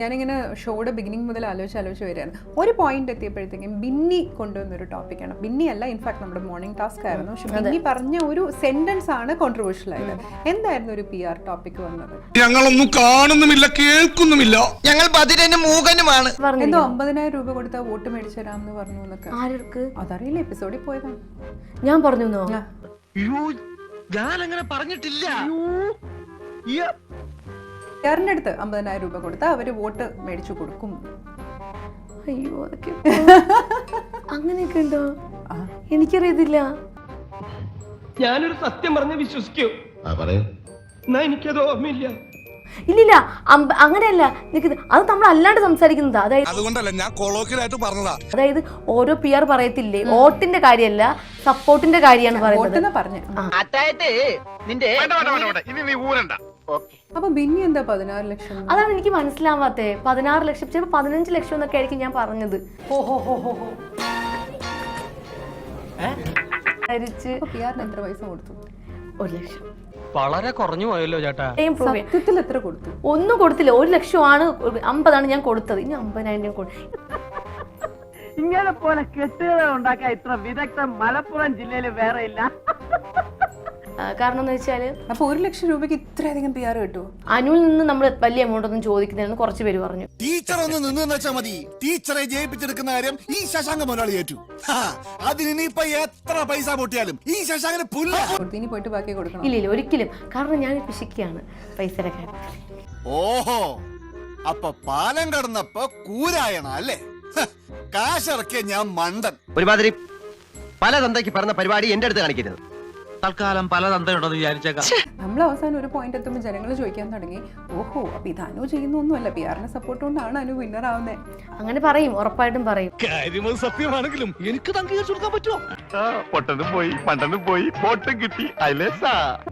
ഞാനിങ്ങനെ ഷോയുടെ ബിഗിനിങ് മുതൽ ആലോചിച്ച് വരികയാണ്. ഒരു പോയിന്റ് എത്തിയപ്പോഴത്തേക്കും ബിന്നി കൊണ്ടുവന്നൊരു ടോപ്പിക്കാണ്. ബിന്നി അല്ല, ഇൻഫാക്ട് നമ്മുടെ മോർണിംഗ് ടാസ്ക് ആയിരുന്നു. പക്ഷെ ബിന്നി പറഞ്ഞ ഒരു സെന്റൻസ് ആണ് കോൺട്രവേഴ്ഷ്യൽ ആയത്. എന്തായിരുന്നു ഒരു PR ടോപ്പിക് വന്നത്? ഞങ്ങളൊന്നും കാണുന്നുമില്ല, കേൾക്കുന്നുമില്ല, ഞങ്ങൾ ബധിരനും മൂകനുമാണ്. എന്തോ 50,000 രൂപ കൊടുത്താൽ വോട്ട് മേടിച്ചു തരാമെന്ന് പറഞ്ഞു എന്നൊക്കെ. ആർക്ക്? അതറിയില്ല, എപ്പിസോഡിൽ പോയതാണ്. ഞാൻ പറഞ്ഞു ഞാൻ അങ്ങനെ പറഞ്ഞിട്ടില്ല. PRന്റെ അടുത്ത് 50,000 രൂപ കൊടുത്താൽ അവര് വോട്ട് മേടിച്ചു കൊടുക്കും. അയ്യോ, അതൊക്കെ അങ്ങനെയൊക്കെ ഉണ്ടോ? എനിക്കറിയത്തില്ല. ഞാനൊരു സത്യം പറഞ്ഞ് വിശ്വസിക്കൂ. എന്നാ എനിക്കത് ഓർമ്മയില്ല. ഇല്ലില്ല, അങ്ങനെയല്ല. അത് നമ്മൾ അല്ലാണ്ട് സംസാരിക്കുന്നതാ. അതുകൊണ്ടല്ല ഞാൻ കൊളോക്കിയലായിട്ട് പറഞ്ഞതാ. അതായത് ഓരോ PR പറയത്തില്ലേ, വോട്ടിന്റെ കാര്യമല്ല സപ്പോർട്ടിന്റെ കാര്യമാണ് പറയുന്നത്. അപ്പൊ ബിന്നി എന്താ 16 ലക്ഷം? അതാണ് എനിക്ക് മനസ്സിലാവാത്തേ. 16 ലക്ഷം, ചിലപ്പോൾ 15 ലക്ഷം എന്നൊക്കെ ആയിരിക്കും ഞാൻ പറഞ്ഞത്. PRന് എത്ര പൈസ കൊടുത്തു? 1 ലക്ഷം. വളരെ കുറഞ്ഞു പോയല്ലോ ചേട്ടാ. സത്യത്തിൽ എത്ര കൊടുത്തു? ഒന്നും കൊടുത്തില്ല. 1 ലക്ഷമാണ്, 50 ഞാൻ കൊടുത്തത്. ഇനി 50,000 ഇങ്ങനെ പോലെ കെട്ടുകഥ ഉണ്ടാക്കാൻ ഇത്ര വിദഗ്ധം മലപ്പുറം ജില്ലയിൽ വേറെ ഇല്ല. കാരണം എന്ന് വെച്ചാല് അപ്പൊ 1 ലക്ഷം രൂപയ്ക്ക് ഇത്രയധികം PR കിട്ടുമോ? അനുവിൽ നിന്ന് നമ്മൾ വലിയ എമൗണ്ട് ഒന്നും ചോദിക്കുന്നില്ലെന്ന് കുറച്ച് പേര് പറഞ്ഞു. ടീച്ചർ ഒന്ന് നിന്ന് വെച്ചാൽ മതി. ടീച്ചറെ ജയിപ്പിച്ചെടുക്കുന്ന കാര്യം ഈ ശശാങ്ക മുതലാളി ഏറ്റു. അതിനിപ്പോ എത്ര പൈസ പൊട്ടിയാലും ഈ ശശാങ്കന് ഇനി പോയിട്ട് ബാക്കി കൊടുക്കണം. ഇല്ല ഒരിക്കലും. കാരണം ഞാൻ പിശിക്കുകയാണ് പൈസയുടെ കാര്യത്തിൽ. ഓഹോ, അപ്പൊ പാലം കടന്നപ്പോ കൂരായണ അല്ലേ? കാശിറക്കിയ ഞാൻ മണ്ടൻ. ഒരുമാതിരി പല തന്തയ്ക്ക് പറഞ്ഞ പരിപാടി എന്റെ അടുത്ത് കാണിക്കരുത്. തൽക്കാലം പല തന്തയുണ്ടെന്ന് വിചാരിച്ചേക്കാം. നമ്മൾ അവസാനം ഒരു പോയിന്റ് എത്തുമ്പോൾ ജനങ്ങൾ ചോദിക്കാൻ തുടങ്ങി, ഓഹോ അപ്പൊ ഇത് അനു ചെയ്യുന്നൊന്നുമല്ല, PRനെ സപ്പോർട്ട് കൊണ്ടാണ് അനു വിന്നർ ആവുന്നത്. അങ്ങനെ പറയും, ഉറപ്പായിട്ടും പറയും. കാര്യം സത്യമാണെങ്കിലും എനിക്ക് അംഗീകരിച്ചു കൊടുക്കാൻ പറ്റുമോ? പൊട്ടനും പോയി പണ്ടനും പോയി വോട്ടും കിട്ടി.